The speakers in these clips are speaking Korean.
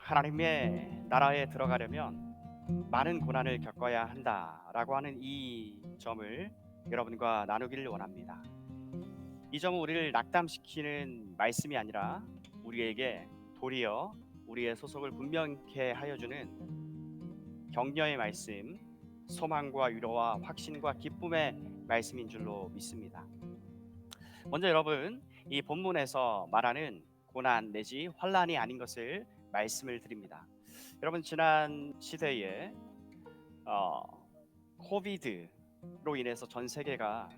하나님의 나라에 들어가려면 많은 고난을 겪어야 한다라고 하는 이 점을 여러분과 나누기를 원합니다. 이 점은 우리를 낙담시키는 말씀이 아니라 우리에게 도리어 우리의 소속을 분명케 하여 주는 격려의 말씀, 소망과 위로와 확신과 기쁨의 말씀인 줄로 믿습니다. 먼저 여러분, 이 본문에서 말하는 고난 내지 환란이 아닌 것을 말씀을 드립니다. 여러분, 지난 시대에 어, 코비드로 인해서 전 세계가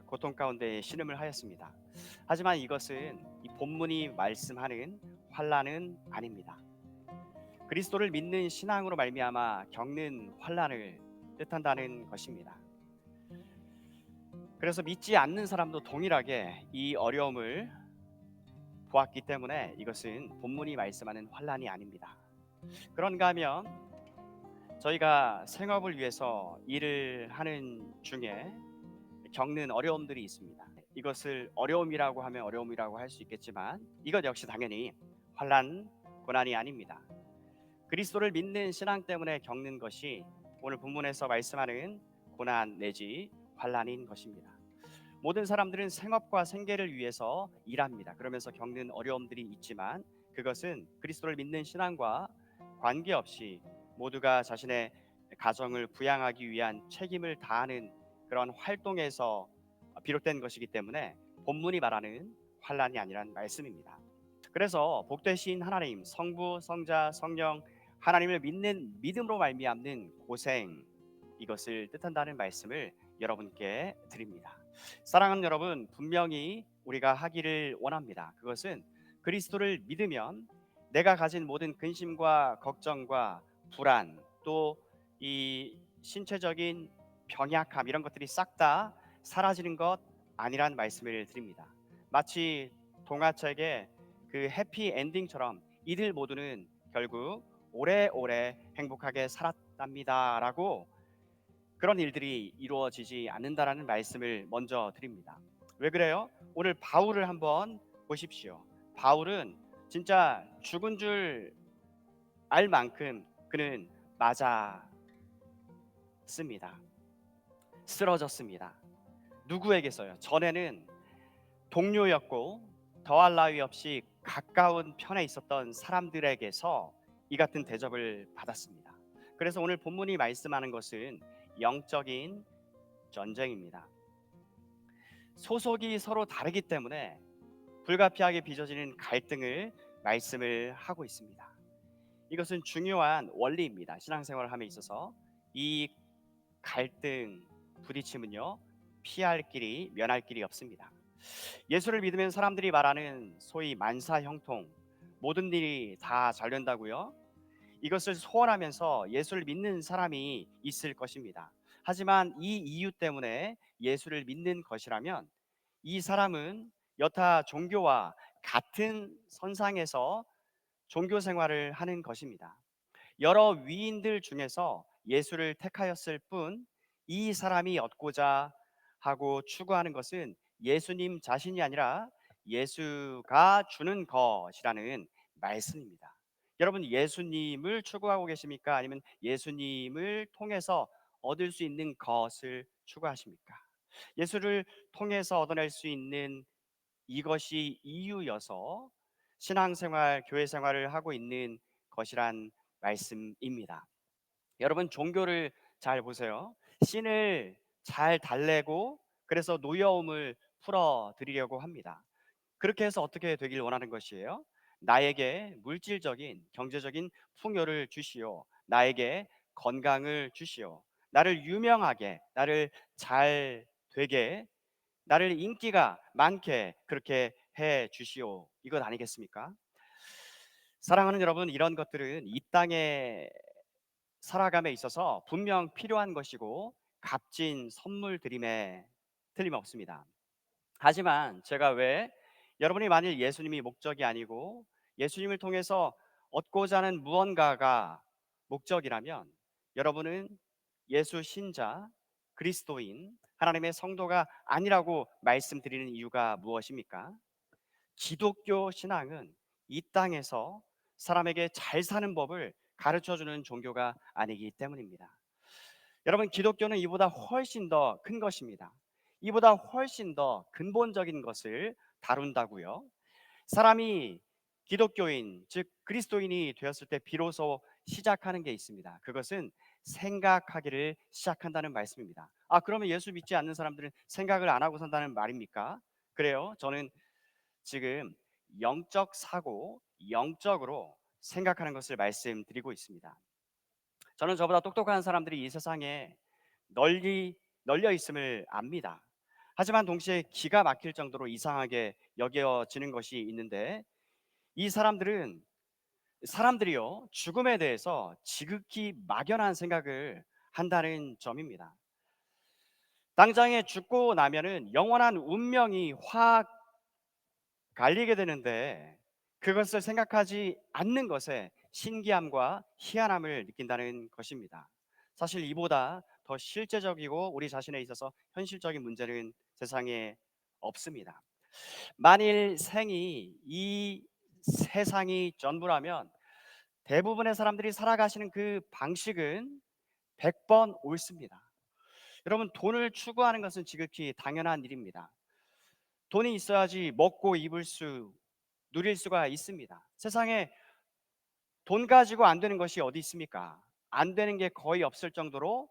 고통 가운데 신음을 하였습니다. 하지만 이것은 이 본문이 말씀하는 환란은 아닙니다. 그리스도를 믿는 신앙으로 말미암아 겪는 환란을 뜻한다는 것입니다. 그래서 믿지 않는 사람도 동일하게 이 어려움을 보았기 때문에 이것은 본문이 말씀하는 환란이 아닙니다. 그런가 하면 저희가 생업을 위해서 일을 하는 중에 겪는 어려움들이 있습니다. 이것을 어려움이라고 하면 어려움이라고 할 수 있겠지만 이것 역시 당연히 환란, 고난이 아닙니다. 그리스도를 믿는 신앙 때문에 겪는 것이 오늘 본문에서 말씀하는 고난 내지 환란인 것입니다. 모든 사람들은 생업과 생계를 위해서 일합니다. 그러면서 겪는 어려움들이 있지만 그것은 그리스도를 믿는 신앙과 관계없이 모두가 자신의 가정을 부양하기 위한 책임을 다하는 그런 활동에서 비롯된 것이기 때문에 본문이 말하는 환란이 아니란 말씀입니다. 그래서 복되신 하나님, 성부, 성자, 성령 하나님을 믿는 믿음으로 말미암는 고생, 이것을 뜻한다는 말씀을 여러분께 드립니다. 사랑하는 여러분, 분명히 우리가 하기를 원합니다. 그것은 그리스도를 믿으면 내가 가진 모든 근심과 걱정과 불안, 또 이 신체적인 병약함, 이런 것들이 싹 다 사라지는 것 아니란 말씀을 드립니다. 마치 동화책의 그 해피 엔딩처럼 이들 모두는 결국 오래오래 행복하게 살았답니다라고, 그런 일들이 이루어지지 않는다라는 말씀을 먼저 드립니다. 왜 그래요? 오늘 바울을 한번 보십시오. 바울은 진짜 죽은 줄 알 만큼 그는 맞았습니다. 쓰러졌습니다. 누구에게서요? 전에는 동료였고 더할 나위 없이 가까운 편에 있었던 사람들에게서 이 같은 대접을 받았습니다. 그래서 오늘 본문이 말씀하는 것은 영적인 전쟁입니다. 소속이 서로 다르기 때문에 불가피하게 빚어지는 갈등을 말씀을 하고 있습니다. 이것은 중요한 원리입니다. 신앙생활을 함에 있어서 이 갈등, 부딪힘은요, 피할 길이, 면할 길이 없습니다. 예수를 믿으면 사람들이 말하는 소위 만사형통, 모든 일이 다 잘 된다고요? 이것을 소원하면서 예수를 믿는 사람이 있을 것입니다. 하지만 이 이유 때문에 예수를 믿는 것이라면 이 사람은 여타 종교와 같은 선상에서 종교 생활을 하는 것입니다. 여러 위인들 중에서 예수를 택하였을 뿐 이 사람이 얻고자 하고 추구하는 것은 예수님 자신이 아니라 예수가 주는 것이라는 말씀입니다. 여러분, 예수님을 추구하고 계십니까? 아니면 예수님을 통해서 얻을 수 있는 것을 추구하십니까? 예수를 통해서 얻어낼 수 있는 이것이 이유여서 신앙생활, 교회 생활을 하고 있는 것이란 말씀입니다. 여러분, 종교를 잘 보세요. 신을 잘 달래고 그래서 노여움을 풀어 드리려고 합니다. 그렇게 해서 어떻게 되길 원하는 것이에요? 나에게 물질적인 경제적인 풍요를 주시오. 나에게 건강을 주시오. 나를 유명하게, 나를 잘 되게, 나를 인기가 많게 그렇게 해 주시오. 이것 아니겠습니까? 사랑하는 여러분, 이런 것들은 이 땅에 살아감에 있어서 분명 필요한 것이고 값진 선물들임에 틀림없습니다. 하지만 제가 왜 여러분이 만일 예수님이 목적이 아니고 예수님을 통해서 얻고자 하는 무언가가 목적이라면 여러분은 예수 신자, 그리스도인, 하나님의 성도가 아니라고 말씀드리는 이유가 무엇입니까? 기독교 신앙은 이 땅에서 사람에게 잘 사는 법을 가르쳐 주는 종교가 아니기 때문입니다. 여러분, 기독교는 이보다 훨씬 더 큰 것입니다. 이보다 훨씬 더 근본적인 것을 다룬다고요. 사람이 기독교인, 즉 그리스도인이 되었을 때 비로소 시작하는 게 있습니다. 그것은 생각하기를 시작한다는 말씀입니다. 그러면 예수 믿지 않는 사람들은 생각을 안 하고 산다는 말입니까? 그래요. 저는 지금 영적 사고, 영적으로 생각하는 것을 말씀드리고 있습니다. 저는 저보다 똑똑한 사람들이 이 세상에 널리 널려 있음을 압니다. 하지만 동시에 기가 막힐 정도로 이상하게 여겨지는 것이 있는데, 이 사람들이요, 죽음에 대해서 지극히 막연한 생각을 한다는 점입니다. 당장에 죽고 나면은 영원한 운명이 확 갈리게 되는데, 그것을 생각하지 않는 것에 신기함과 희한함을 느낀다는 것입니다. 사실 이보다 더 실제적이고 우리 자신에 있어서 현실적인 문제는 세상에 없습니다. 만일 생이 이 세상이 전부라면 대부분의 사람들이 살아가시는 그 방식은 100번 옳습니다. 여러분, 돈을 추구하는 것은 지극히 당연한 일입니다. 돈이 있어야지 먹고 입을 수, 누릴 수가 있습니다. 세상에 돈 가지고 안 되는 것이 어디 있습니까? 안 되는 게 거의 없을 정도로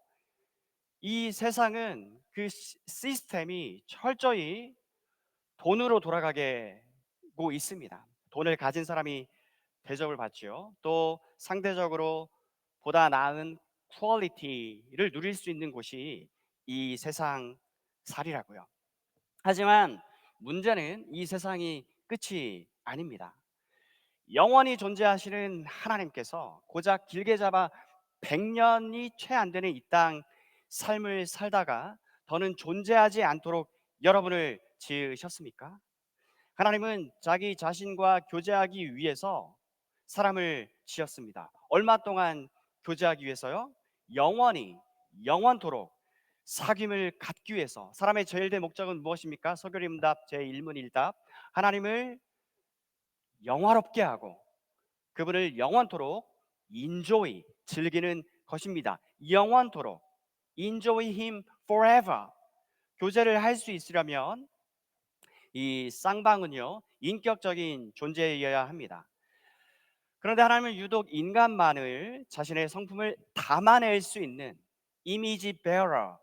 이 세상은 그 시스템이 철저히 돈으로 돌아가게 고 있습니다. 돈을 가진 사람이 대접을 받지요. 또 상대적으로 보다 나은 퀄리티를 누릴 수 있는 곳이 이 세상 살이라고요. 하지만 문제는 이 세상이 끝이 아닙니다. 영원히 존재하시는 하나님께서 고작 길게 잡아 100년이 채 안 되는 이 땅 삶을 살다가 더는 존재하지 않도록 여러분을 지으셨습니까? 하나님은 자기 자신과 교제하기 위해서 사람을 지었습니다. 얼마 동안 교제하기 위해서요? 영원히, 영원토록 사귐을 갖기 위해서. 사람의 제일 된 목적은 무엇입니까? 서교림답 제1문1답, 하나님을 영화롭게 하고 그분을 영원토록 인조이, 즐기는 것입니다. 영원토록 enjoy him forever. 교제를 할 수 있으려면 이 쌍방은요, 인격적인 존재여야 합니다. 그런데 하나님은 유독 인간만을 자신의 성품을 담아낼 수 있는 이미지 베어러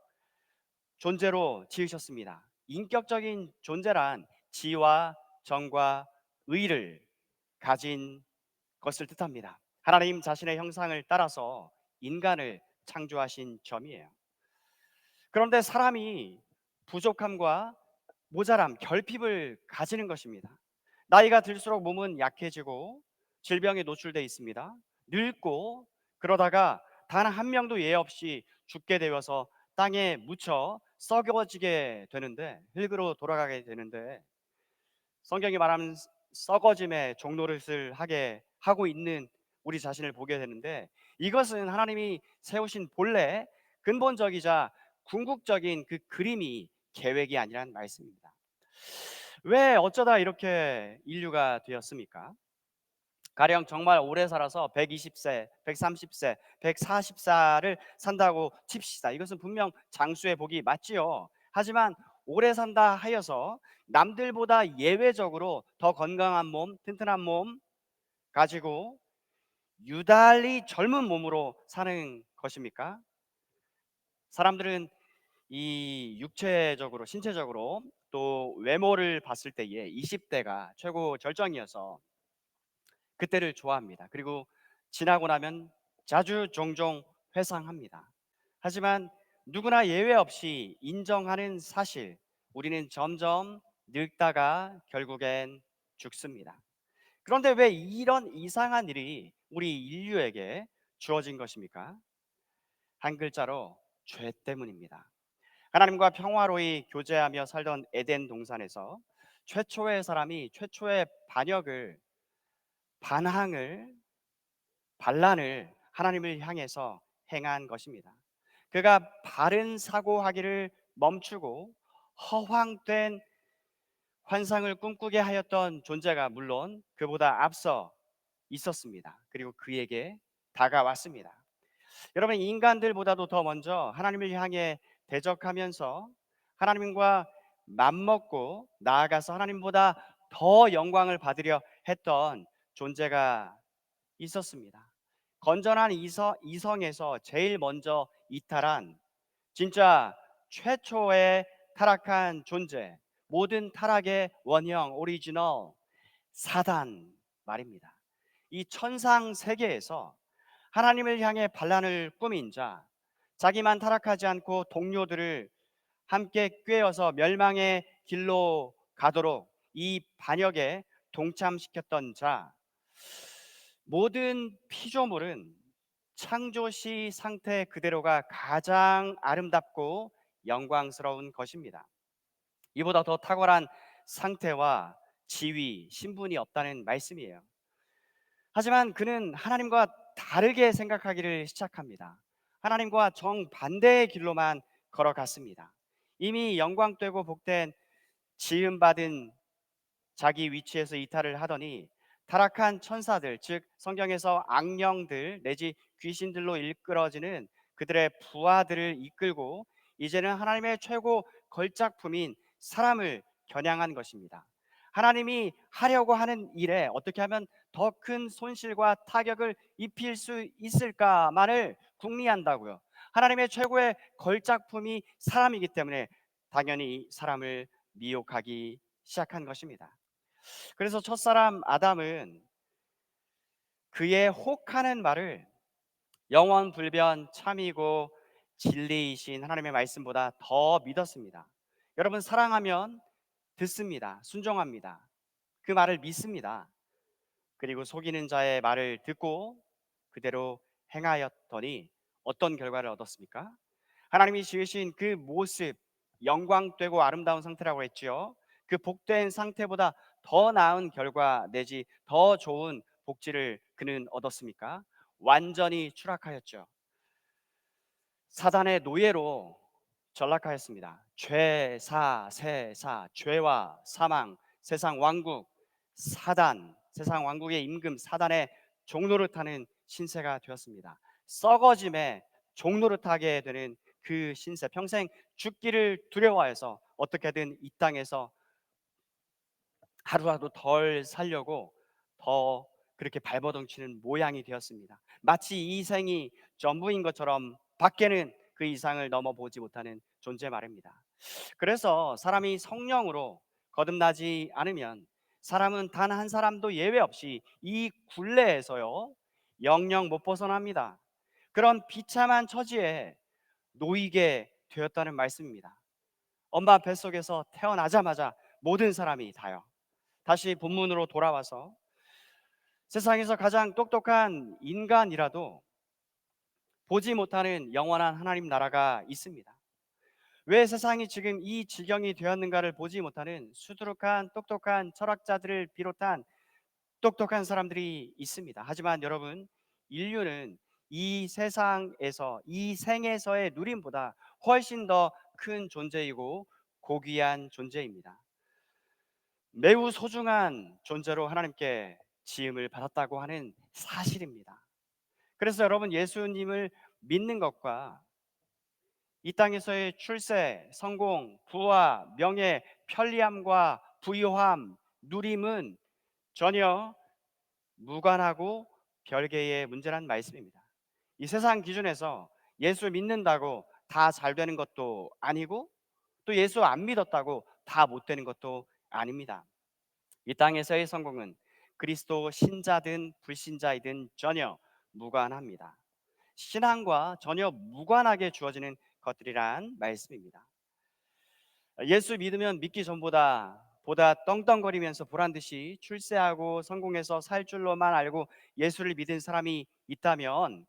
존재로 지으셨습니다. 인격적인 존재란 지와 정과 의를 가진 것을 뜻합니다. 하나님 자신의 형상을 따라서 인간을 창조하신 점이에요. 그런데 사람이 부족함과 모자람, 결핍을 가지는 것입니다. 나이가 들수록 몸은 약해지고 질병에 노출돼 있습니다. 늙고 그러다가 단 한 명도 예 없이 죽게 되어서 땅에 묻혀 썩어지게 되는데, 흙으로 돌아가게 되는데, 성경이 말하는 썩어짐의 종노릇을 하게 하고 있는 우리 자신을 보게 되는데, 이것은 하나님이 세우신 본래 근본적이자 궁극적인 그 그림이 계획이 아니란 말씀입니다. 왜 어쩌다 이렇게 인류가 되었습니까? 가령 정말 오래 살아서 120세, 130세, 140살을 산다고 칩시다. 이것은 분명 장수의 복이 맞지요. 하지만 오래 산다 하여서 남들보다 예외적으로 더 건강한 몸, 튼튼한 몸 가지고 유달리 젊은 몸으로 사는 것입니까? 사람들은 이 육체적으로, 신체적으로 또 외모를 봤을 때에 20대가 최고 절정이어서 그때를 좋아합니다. 그리고 지나고 나면 자주 종종 회상합니다. 하지만 누구나 예외 없이 인정하는 사실, 우리는 점점 늙다가 결국엔 죽습니다. 그런데 왜 이런 이상한 일이 우리 인류에게 주어진 것입니까? 한 글자로 죄 때문입니다. 하나님과 평화로이 교제하며 살던 에덴 동산에서 최초의 사람이 최초의 반항을 반란을 하나님을 향해서 행한 것입니다. 그가 바른 사고하기를 멈추고 허황된 환상을 꿈꾸게 하였던 존재가 물론 그보다 앞서 있었습니다. 그리고 그에게 다가왔습니다. 여러분, 인간들보다도 더 먼저 하나님을 향해 대적하면서 하나님과 맘먹고 나아가서 하나님보다 더 영광을 받으려 했던 존재가 있었습니다. 건전한 이성에서 제일 먼저 이탈한 진짜 최초의 타락한 존재, 모든 타락의 원형 오리지널 사단 말입니다. 이 천상 세계에서 하나님을 향해 반란을 꾸민 자, 자기만 타락하지 않고 동료들을 함께 꿰어서 멸망의 길로 가도록 이 반역에 동참시켰던 자, 모든 피조물은 창조시 상태 그대로가 가장 아름답고 영광스러운 것입니다. 이보다 더 탁월한 상태와 지위, 신분이 없다는 말씀이에요. 하지만 그는 하나님과 다르게 생각하기를 시작합니다. 하나님과 정반대의 길로만 걸어갔습니다. 이미 영광되고 복된 지음받은 자기 위치에서 이탈을 하더니 타락한 천사들, 즉 성경에서 악령들 내지 귀신들로 일컬어지는 그들의 부하들을 이끌고 이제는 하나님의 최고 걸작품인 사람을 겨냥한 것입니다. 하나님이 하려고 하는 일에 어떻게 하면 더 큰 손실과 타격을 입힐 수 있을까만을 궁리한다고요. 하나님의 최고의 걸작품이 사람이기 때문에 당연히 사람을 미혹하기 시작한 것입니다. 그래서 첫사람 아담은 그의 혹하는 말을 영원 불변 참이고 진리이신 하나님의 말씀보다 더 믿었습니다. 여러분, 사랑하면 듣습니다. 순종합니다. 그 말을 믿습니다. 그리고 속이는 자의 말을 듣고 그대로 행하였더니 어떤 결과를 얻었습니까? 하나님이 지으신 그 모습, 영광되고 아름다운 상태라고 했지요. 그 복된 상태보다 더 나은 결과 내지 더 좋은 복지를 그는 얻었습니까? 완전히 추락하였죠. 사단의 노예로 전락하였습니다. 죄, 사, 세사, 죄와 사망, 세상 왕국, 사단, 세상 왕국의 임금 사단의 종노릇하는 신세가 되었습니다. 썩어짐에 종노릇하게 되는 그 신세, 평생 죽기를 두려워해서 어떻게든 이 땅에서 하루라도 덜 살려고 더 그렇게 발버둥치는 모양이 되었습니다. 마치 이 생이 전부인 것처럼 밖에는 그 이상을 넘어보지 못하는 존재 말입니다. 그래서 사람이 성령으로 거듭나지 않으면 사람은 단 한 사람도 예외 없이 이 굴레에서요 영영 못 벗어납니다. 그런 비참한 처지에 놓이게 되었다는 말씀입니다. 엄마 뱃속에서 태어나자마자 모든 사람이 다요. 다시 본문으로 돌아와서 세상에서 가장 똑똑한 인간이라도 보지 못하는 영원한 하나님 나라가 있습니다. 왜 세상이 지금 이 지경이 되었는가를 보지 못하는 수두룩한 똑똑한 철학자들을 비롯한 똑똑한 사람들이 있습니다. 하지만 여러분, 인류는 이 세상에서 이 생에서의 누림보다 훨씬 더 큰 존재이고 고귀한 존재입니다. 매우 소중한 존재로 하나님께 지음을 받았다고 하는 사실입니다. 그래서 여러분, 예수님을 믿는 것과 이 땅에서의 출세, 성공, 부와 명예, 편리함과 부유함, 누림은 전혀 무관하고 별개의 문제란 말씀입니다. 이 세상 기준에서 예수 믿는다고 다 잘 되는 것도 아니고 또 예수 안 믿었다고 다 못 되는 것도 아닙니다. 이 땅에서의 성공은 그리스도 신자든 불신자이든 전혀 무관합니다. 신앙과 전혀 무관하게 주어지는 것들이란 말씀입니다. 예수 믿으면 믿기 전보다 보다 떵떵거리면서 보란 듯이 출세하고 성공해서 살 줄로만 알고 예수를 믿은 사람이 있다면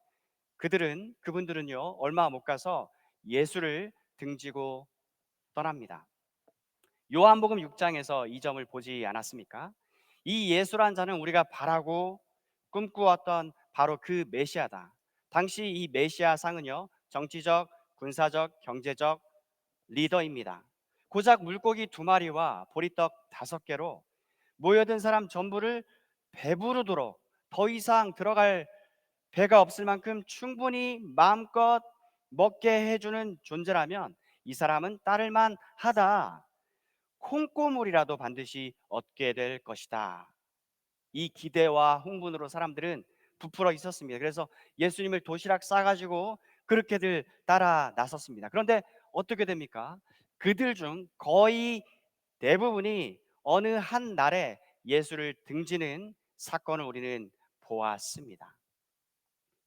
그분들은요 얼마 못 가서 예수를 등지고 떠납니다. 요한복음 6장에서 이 점을 보지 않았습니까? 이 예수란 자는 우리가 바라고 꿈꾸었던 바로 그 메시아다. 당시 이 메시아 상은요 정치적, 군사적, 경제적 리더입니다. 고작 물고기 2마리와 보리떡 5개로 모여든 사람 전부를 배부르도록 더 이상 들어갈 배가 없을 만큼 충분히 마음껏 먹게 해주는 존재라면 이 사람은 따를만 하다. 콩고물이라도 반드시 얻게 될 것이다. 이 기대와 흥분으로 사람들은 부풀어 있었습니다. 그래서 예수님을 도시락 싸가지고 그렇게들 따라 나섰습니다. 그런데 어떻게 됩니까? 그들 중 거의 대부분이 어느 한 날에 예수를 등지는 사건을 우리는 보았습니다.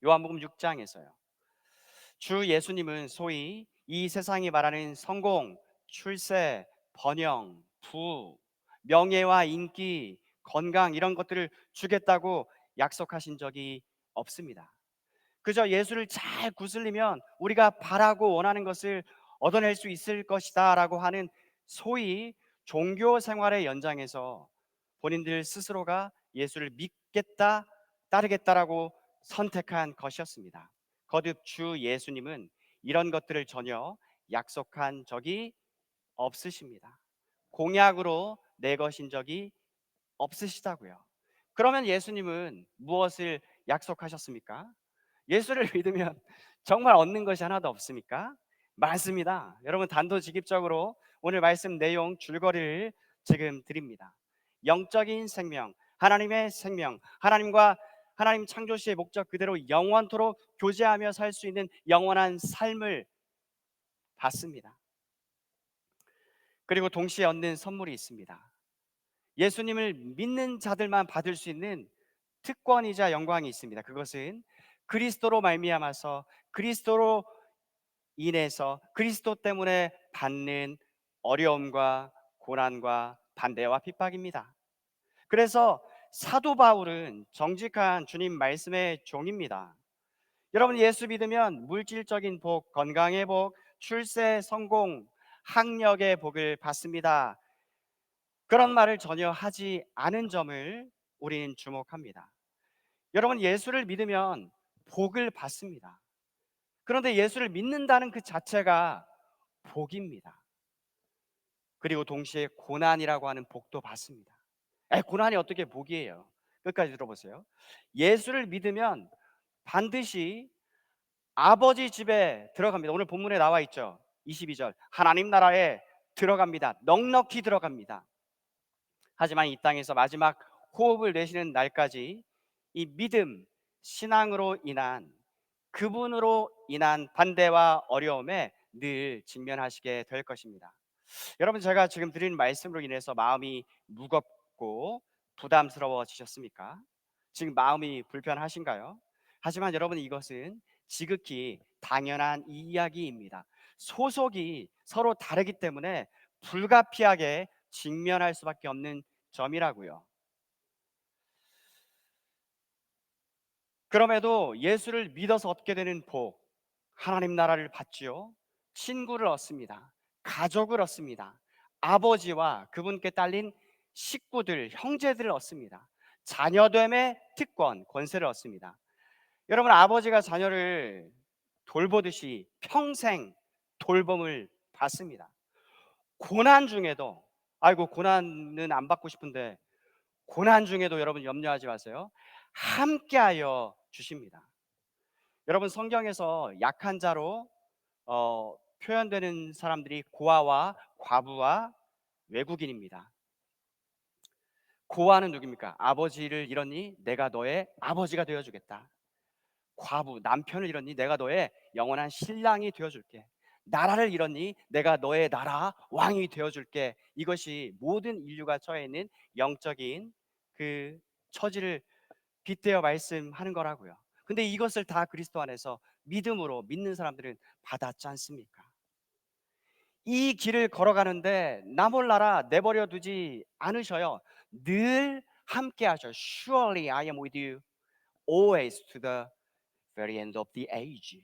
요한복음 6장에서요. 주 예수님은 소위 이 세상이 말하는 성공, 출세, 번영, 부, 명예와 인기, 건강 이런 것들을 주겠다고 약속하신 적이 없습니다. 그저 예수를 잘 구슬리면 우리가 바라고 원하는 것을 얻어낼 수 있을 것이다 라고 하는 소위 종교 생활의 연장에서 본인들 스스로가 예수를 믿겠다, 따르겠다라고 선택한 것이었습니다. 거듭 주 예수님은 이런 것들을 전혀 약속한 적이 없으십니다. 공약으로 내거신 적이 없으시다고요. 그러면 예수님은 무엇을 약속하셨습니까? 예수를 믿으면 정말 얻는 것이 하나도 없습니까? 많습니다. 여러분 단도직입적으로 오늘 말씀 내용 줄거리를 지금 드립니다. 영적인 생명, 하나님의 생명, 하나님과 하나님 창조시의 목적 그대로 영원토록 교제하며 살 수 있는 영원한 삶을 받습니다. 그리고 동시에 얻는 선물이 있습니다. 예수님을 믿는 자들만 받을 수 있는 특권이자 영광이 있습니다. 그것은 그리스도로 말미암아서 그리스도로 인해서 그리스도 때문에 받는 어려움과 고난과 반대와 핍박입니다. 그래서 사도 바울은 정직한 주님 말씀의 종입니다. 여러분 예수 믿으면 물질적인 복, 건강의 복, 출세, 성공, 학력의 복을 받습니다. 그런 말을 전혀 하지 않은 점을 우리는 주목합니다. 여러분 예수를 믿으면 복을 받습니다. 그런데 예수를 믿는다는 그 자체가 복입니다. 그리고 동시에 고난이라고 하는 복도 받습니다. 고난이 어떻게 복이에요? 끝까지 들어보세요. 예수를 믿으면 반드시 아버지 집에 들어갑니다. 오늘 본문에 나와 있죠. 22절 하나님 나라에 들어갑니다. 넉넉히 들어갑니다. 하지만 이 땅에서 마지막 호흡을 내쉬는 날까지 이 믿음, 신앙으로 인한 그분으로 인한 반대와 어려움에 늘 직면하시게 될 것입니다. 여러분 제가 지금 드리는 말씀으로 인해서 마음이 무겁고 부담스러워지셨습니까? 지금 마음이 불편하신가요? 하지만 여러분 이것은 지극히 당연한 이야기입니다. 소속이 서로 다르기 때문에 불가피하게 직면할 수밖에 없는 점이라고요. 그럼에도 예수를 믿어서 얻게 되는 복, 하나님 나라를 받지요. 친구를 얻습니다. 가족을 얻습니다. 아버지와 그분께 딸린 식구들, 형제들을 얻습니다. 자녀됨의 특권, 권세를 얻습니다. 여러분 아버지가 자녀를 돌보듯이 평생 돌봄을 받습니다. 고난 중에도 아이고 고난은 안 받고 싶은데 고난 중에도 여러분 염려하지 마세요. 함께하여 주십니다. 여러분 성경에서 약한 자로 표현되는 사람들이 고아와 과부와 외국인입니다. 고아는 누굽니까? 아버지를 잃었니? 내가 너의 아버지가 되어주겠다. 과부, 남편을 잃었니? 내가 너의 영원한 신랑이 되어줄게. 나라를 잃었니? 내가 너의 나라 왕이 되어줄게. 이것이 모든 인류가 처해 있는 영적인 그 처지를 빗대어 말씀하는 거라고요. 근데 이것을 다 그리스도 안에서 믿음으로 믿는 사람들은 받았지 않습니까? 이 길을 걸어가는데 나 몰라라 내버려 두지 않으셔요. 늘 함께 하셔. Surely I am with you always to the very end of the age.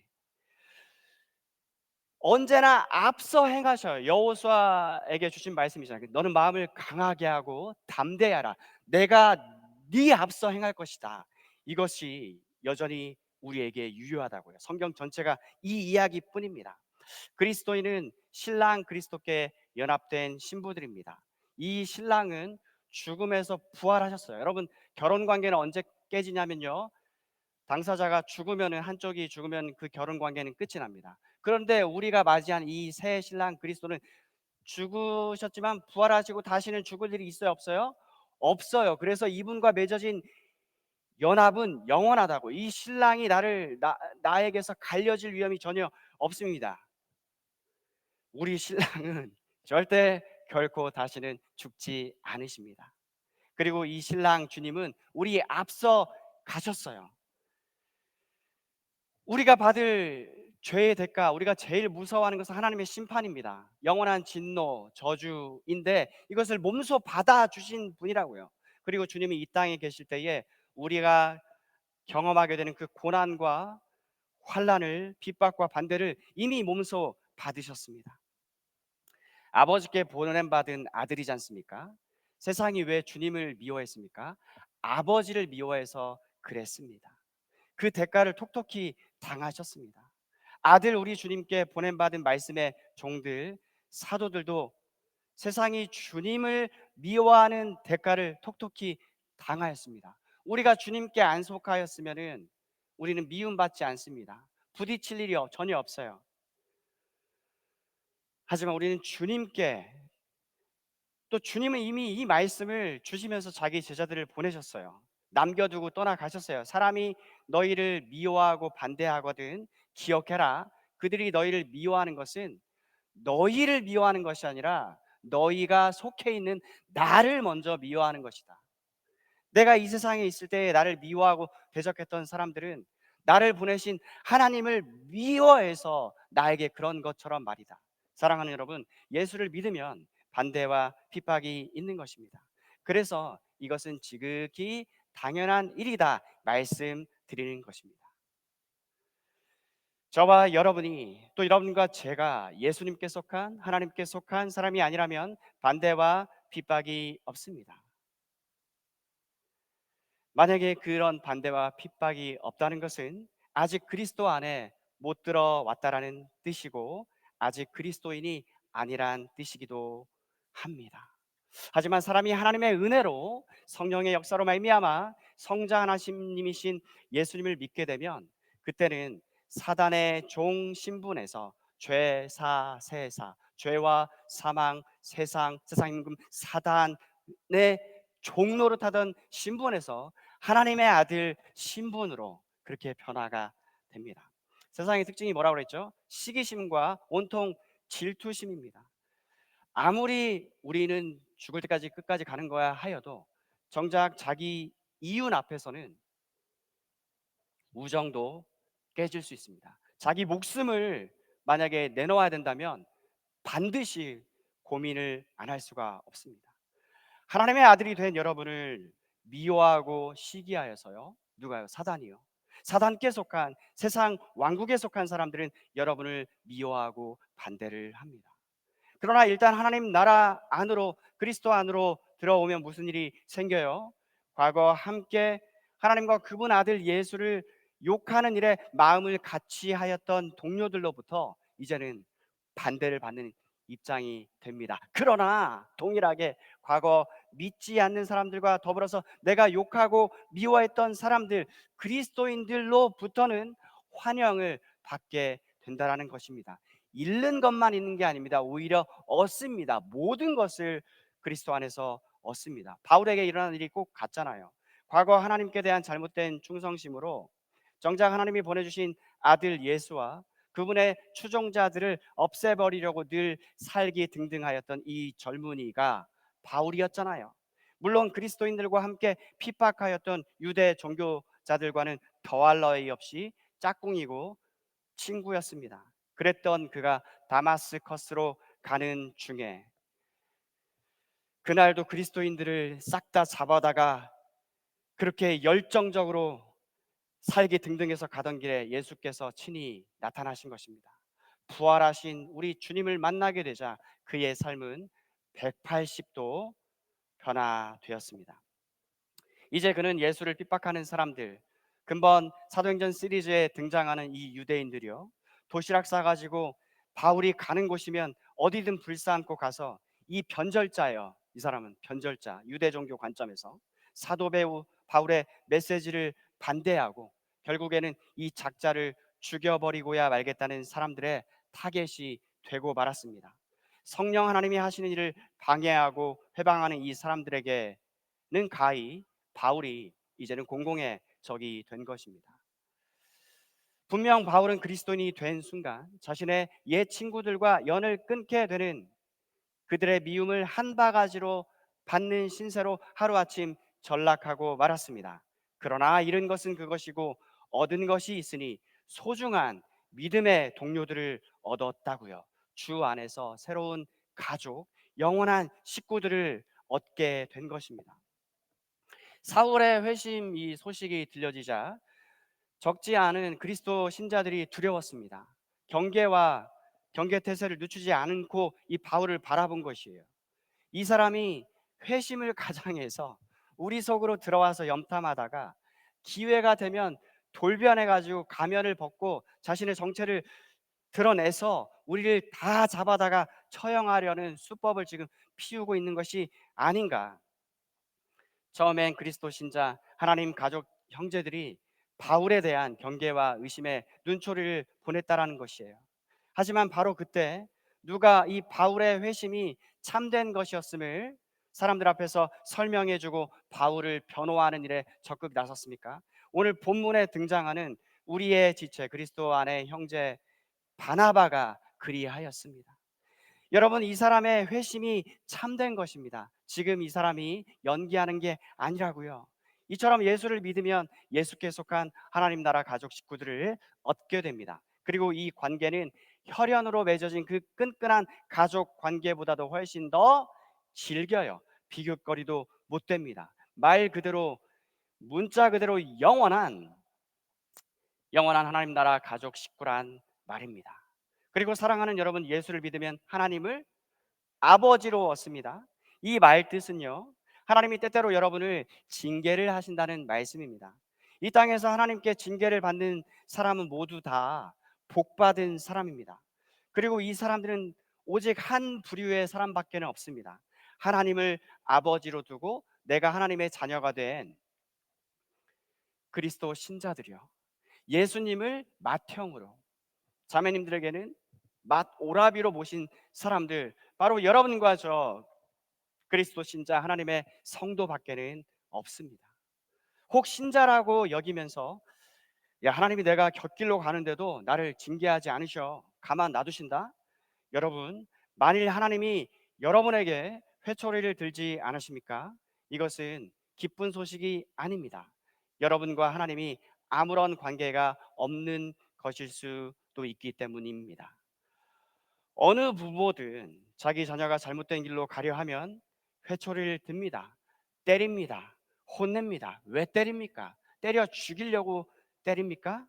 언제나 앞서 행하셔요. 여호수아에게 주신 말씀이잖아요. 너는 마음을 강하게 하고 담대하라. 내가 네 앞서 행할 것이다. 이것이 여전히 우리에게 유효하다고요. 성경 전체가 이 이야기뿐입니다. 그리스도인은 신랑 그리스도께 연합된 신부들입니다. 이 신랑은 죽음에서 부활하셨어요. 여러분 결혼 관계는 언제 깨지냐면요, 당사자가 죽으면은, 한쪽이 죽으면 그 결혼 관계는 끝이 납니다. 그런데 우리가 맞이한 이 새 신랑 그리스도는 죽으셨지만 부활하시고 다시는 죽을 일이 있어요, 없어요? 없어요. 그래서 이분과 맺어진 연합은 영원하다고. 이 신랑이 나에게서 갈려질 위험이 전혀 없습니다. 우리 신랑은 절대 결코 다시는 죽지 않으십니다. 그리고 이 신랑 주님은 우리 앞서 가셨어요. 우리가 받을 죄의 대가, 우리가 제일 무서워하는 것은 하나님의 심판입니다. 영원한 진노, 저주인데 이것을 몸소 받아주신 분이라고요. 그리고 주님이 이 땅에 계실 때에 우리가 경험하게 되는 그 고난과 환난을, 핍박과 반대를 이미 몸소 받으셨습니다. 아버지께 보냄받은 아들이지 않습니까? 세상이 왜 주님을 미워했습니까? 아버지를 미워해서 그랬습니다. 그 대가를 톡톡히 당하셨습니다. 아들 우리 주님께 보냄받은 말씀의 종들, 사도들도 세상이 주님을 미워하는 대가를 톡톡히 당하였습니다. 우리가 주님께 안 속하였으면은 우리는 미움받지 않습니다. 부딪힐 일이 전혀 없어요. 하지만 우리는 주님께, 또 주님은 이미 이 말씀을 주시면서 자기 제자들을 보내셨어요. 남겨두고 떠나가셨어요. 사람이 너희를 미워하고 반대하거든 기억해라. 그들이 너희를 미워하는 것은 너희를 미워하는 것이 아니라 너희가 속해 있는 나를 먼저 미워하는 것이다. 내가 이 세상에 있을 때 나를 미워하고 대적했던 사람들은 나를 보내신 하나님을 미워해서 나에게 그런 것처럼 말이다. 사랑하는 여러분, 예수를 믿으면 반대와 핍박이 있는 것입니다. 그래서 이것은 지극히 당연한 일이다 말씀드리는 것입니다. 저와 여러분이, 또 여러분과 제가 예수님께 속한, 하나님께 속한 사람이 아니라면 반대와 핍박이 없습니다. 만약에 그런 반대와 핍박이 없다는 것은 아직 그리스도 안에 못 들어왔다라는 뜻이고, 아직 그리스도인이 아니란 뜻이기도 합니다. 하지만 사람이 하나님의 은혜로, 성령의 역사로 말미암아 성장하심님이신 예수님을 믿게 되면, 그때는 사단의 종 신분에서 죄사 세사, 죄와 사망, 세상 임금 사단의 종노릇하던 신분에서 하나님의 아들 신분으로 그렇게 변화가 됩니다. 세상의 특징이 뭐라고 그랬죠? 시기심과 온통 질투심입니다. 아무리 우리는 죽을 때까지 끝까지 가는 거야 하여도 정작 자기 이윤 앞에서는 우정도 깨질 수 있습니다. 자기 목숨을 만약에 내놓아야 된다면 반드시 고민을 안 할 수가 없습니다. 하나님의 아들이 된 여러분을 미워하고 시기하여서요, 누가요? 사단이요. 사단께 속한, 세상 왕국에 속한 사람들은 여러분을 미워하고 반대를 합니다. 그러나 일단 하나님 나라 안으로, 그리스도 안으로 들어오면 무슨 일이 생겨요? 과거 함께 하나님과 그분 아들 예수를 욕하는 일에 마음을 같이 하였던 동료들로부터 이제는 반대를 받는 입장이 됩니다. 그러나 동일하게 과거 믿지 않는 사람들과 더불어서 내가 욕하고 미워했던 사람들, 그리스도인들로부터는 환영을 받게 된다라는 것입니다. 잃는 것만 있는 게 아닙니다. 오히려 얻습니다. 모든 것을 그리스도 안에서 얻습니다. 바울에게 일어난 일이 꼭 같잖아요. 과거 하나님께 대한 잘못된 충성심으로 정작 하나님이 보내주신 아들 예수와 그분의 추종자들을 없애버리려고 늘 살기 등등하였던 이 젊은이가 바울이었잖아요. 물론 그리스도인들과 함께 핍박하였던 유대 종교자들과는 더할 나위 없이 짝꿍이고 친구였습니다. 그랬던 그가 다마스커스로 가는 중에 그날도 그리스도인들을 싹 다 잡아다가 그렇게 열정적으로 살기 등등해서 가던 길에 예수께서 친히 나타나신 것입니다. 부활하신 우리 주님을 만나게 되자 그의 삶은 180도 변화되었습니다. 이제 그는 예수를 핍박하는 사람들, 근본 사도행전 시리즈에 등장하는 이 유대인들이요, 도시락 싸가지고 바울이 가는 곳이면 어디든 불사안고 가서, 이 변절자예요. 이 사람은 변절자, 유대 종교 관점에서 사도 배우 바울의 메시지를 반대하고 결국에는 이 작자를 죽여버리고야 말겠다는 사람들의 타겟이 되고 말았습니다. 성령 하나님이 하시는 일을 방해하고 회방하는 이 사람들에게는 가히 바울이 이제는 공공의 적이 된 것입니다. 분명 바울은 그리스도인이 된 순간 자신의 옛 친구들과 연을 끊게 되는 그들의 미움을 한 바가지로 받는 신세로 하루아침 전락하고 말았습니다. 그러나 잃은 것은 그것이고 얻은 것이 있으니 소중한 믿음의 동료들을 얻었다고요. 주 안에서 새로운 가족, 영원한 식구들을 얻게 된 것입니다. 사울의 회심 이 소식이 들려지자 적지 않은 그리스도 신자들이 두려웠습니다. 경계와 경계태세를 늦추지 않고 이 바울을 바라본 것이에요. 이 사람이 회심을 가장해서 우리 속으로 들어와서 염탐하다가 기회가 되면 돌변해 가지고 가면을 벗고 자신의 정체를 드러내서 우리를 다 잡아다가 처형하려는 수법을 지금 피우고 있는 것이 아닌가. 처음엔 그리스도 신자 하나님 가족 형제들이 바울에 대한 경계와 의심의 눈초리를 보냈다라는 것이에요. 하지만 바로 그때 누가 이 바울의 회심이 참된 것이었음을 사람들 앞에서 설명해주고 바울을 변호하는 일에 적극 나섰습니까? 오늘 본문에 등장하는 우리의 지체 그리스도 안의 형제 바나바가 그리하였습니다. 여러분, 이 사람의 회심이 참된 것입니다. 지금 이 사람이 연기하는 게 아니라고요. 이처럼 예수를 믿으면 예수께 속한 하나님 나라 가족 식구들을 얻게 됩니다. 그리고 이 관계는 혈연으로 맺어진 그 끈끈한 가족 관계보다도 훨씬 더 질겨요. 비교거리도 못 됩니다. 말 그대로 문자 그대로 영원한 하나님 나라 가족 식구란 말입니다. 그리고 사랑하는 여러분, 예수를 믿으면 하나님을 아버지로 얻습니다. 이 말 뜻은요, 하나님이 때때로 여러분을 징계를 하신다는 말씀입니다. 이 땅에서 하나님께 징계를 받는 사람은 모두 다 복받은 사람입니다. 그리고 이 사람들은 오직 한 부류의 사람밖에 없습니다. 하나님을 아버지로 두고 내가 하나님의 자녀가 된 그리스도 신자들이요, 예수님을 맏형으로, 자매님들에게는 맏오라비로 모신 사람들, 바로 여러분과 저 그리스도 신자 하나님의 성도밖에는 없습니다. 혹 신자라고 여기면서 야, 하나님이 내가 곁길로 가는데도 나를 징계하지 않으셔, 가만 놔두신다? 여러분, 만일 하나님이 여러분에게 회초리를 들지 않으십니까? 이것은 기쁜 소식이 아닙니다. 여러분과 하나님이 아무런 관계가 없는 것일 수도 있기 때문입니다. 어느 부모든 자기 자녀가 잘못된 길로 가려 하면 회초리를 듭니다. 때립니다. 혼냅니다. 왜 때립니까? 때려 죽이려고 때립니까?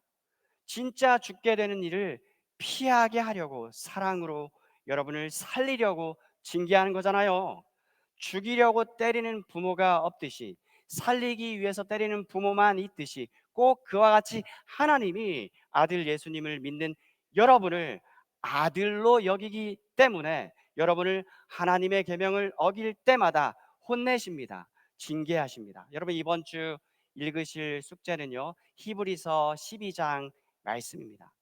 진짜 죽게 되는 일을 피하게 하려고 사랑으로 여러분을 살리려고 징계하는 거잖아요. 죽이려고 때리는 부모가 없듯이 살리기 위해서 때리는 부모만 있듯이 꼭 그와 같이 하나님이 아들 예수님을 믿는 여러분을 아들로 여기기 때문에 여러분을 하나님의 계명을 어길 때마다 혼내십니다. 징계하십니다. 여러분, 이번 주 읽으실 숙제는요, 히브리서 12장 말씀입니다.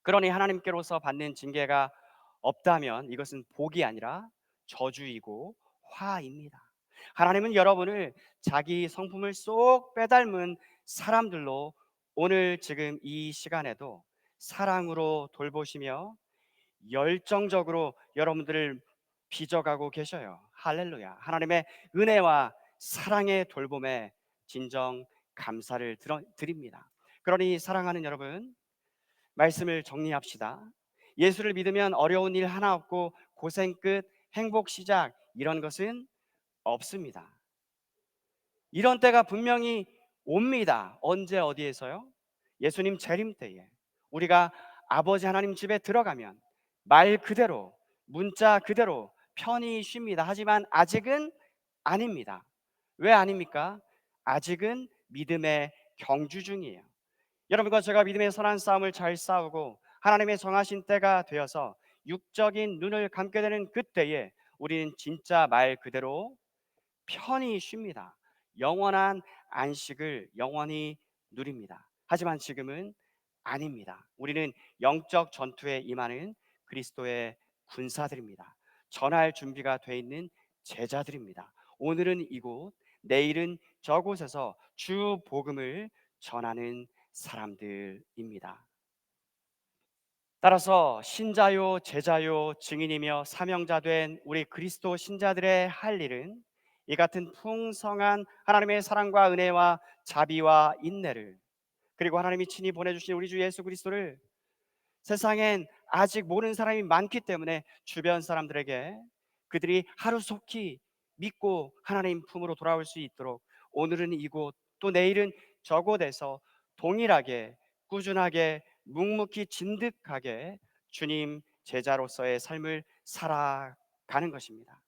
그러니 하나님께로서 받는 징계가 없다면 이것은 복이 아니라 저주이고 화입니다. 하나님은 여러분을 자기 성품을 쏙 빼닮은 사람들로 오늘 지금 이 시간에도 사랑으로 돌보시며 열정적으로 여러분들을 빚어가고 계셔요. 할렐루야. 하나님의 은혜와 사랑의 돌봄에 진정 감사를 드립니다. 그러니 사랑하는 여러분, 말씀을 정리합시다. 예수를 믿으면 어려운 일 하나 없고 고생 끝 행복 시작, 이런 것은 없습니다. 이런 때가 분명히 옵니다. 언제 어디에서요? 예수님 재림 때에 우리가 아버지 하나님 집에 들어가면 말 그대로 문자 그대로 편히 쉽니다. 하지만 아직은 아닙니다. 왜 아닙니까? 아직은 믿음의 경주 중이에요. 여러분과 제가 믿음의 선한 싸움을 잘 싸우고 하나님의 정하신 때가 되어서 육적인 눈을 감게 되는 그때에 우리는 진짜 말 그대로 편히 쉽니다. 영원한 안식을 영원히 누립니다. 하지만 지금은 아닙니다. 우리는 영적 전투에 임하는 그리스도의 군사들입니다. 전할 준비가 돼 있는 제자들입니다. 오늘은 이곳, 내일은 저곳에서 주 복음을 전하는 사람들입니다. 따라서 신자요, 제자요, 증인이며 사명자 된 우리 그리스도 신자들의 할 일은 이 같은 풍성한 하나님의 사랑과 은혜와 자비와 인내를, 그리고 하나님이 친히 보내주신 우리 주 예수 그리스도를 세상엔 아직 모르는 사람이 많기 때문에 주변 사람들에게 그들이 하루속히 믿고 하나님 품으로 돌아올 수 있도록 오늘은 이곳 또 내일은 저곳에서 동일하게 꾸준하게 묵묵히 진득하게 주님 제자로서의 삶을 살아가는 것입니다.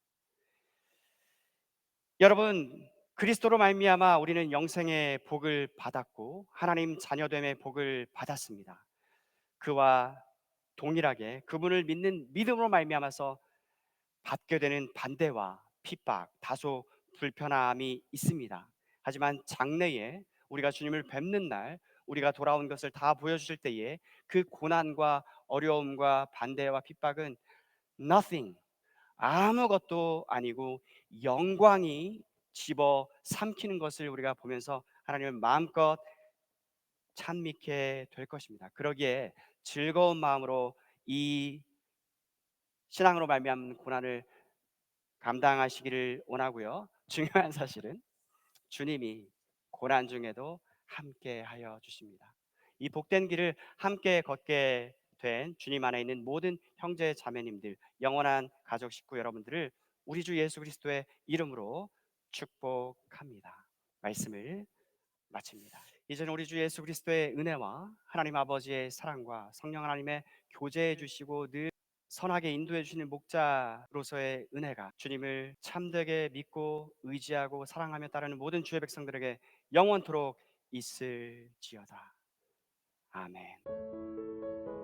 여러분, 그리스도로 말미암아 우리는 영생의 복을 받았고 하나님 자녀됨의 복을 받았습니다. 그와 동일하게 그분을 믿는 믿음으로 말미암아서 받게 되는 반대와 핍박, 다소 불편함이 있습니다. 하지만 장래에 우리가 주님을 뵙는 날, 우리가 돌아온 것을 다 보여주실 때에 그 고난과 어려움과 반대와 핍박은 nothing, 아무것도 아니고 영광이 집어 삼키는 것을 우리가 보면서 하나님을 마음껏 찬미케 될 것입니다. 그러기에 즐거운 마음으로 이 신앙으로 말미암은 고난을 감당하시기를 원하고요. 중요한 사실은 주님이 고난 중에도 함께 하여 주십니다. 이 복된 길을 함께 걷게 된 주님 안에 있는 모든 형제 자매님들, 영원한 가족 식구 여러분들을 우리 주 예수 그리스도의 이름으로 축복합니다. 말씀을 마칩니다. 이제는 우리 주 예수 그리스도의 은혜와 하나님 아버지의 사랑과 성령 하나님의 교제해 주시고 늘 선하게 인도해 주시는 목자로서의 은혜가 주님을 참되게 믿고 의지하고 사랑하며 따르는 모든 주의 백성들에게 영원토록 있을지어다. 아멘.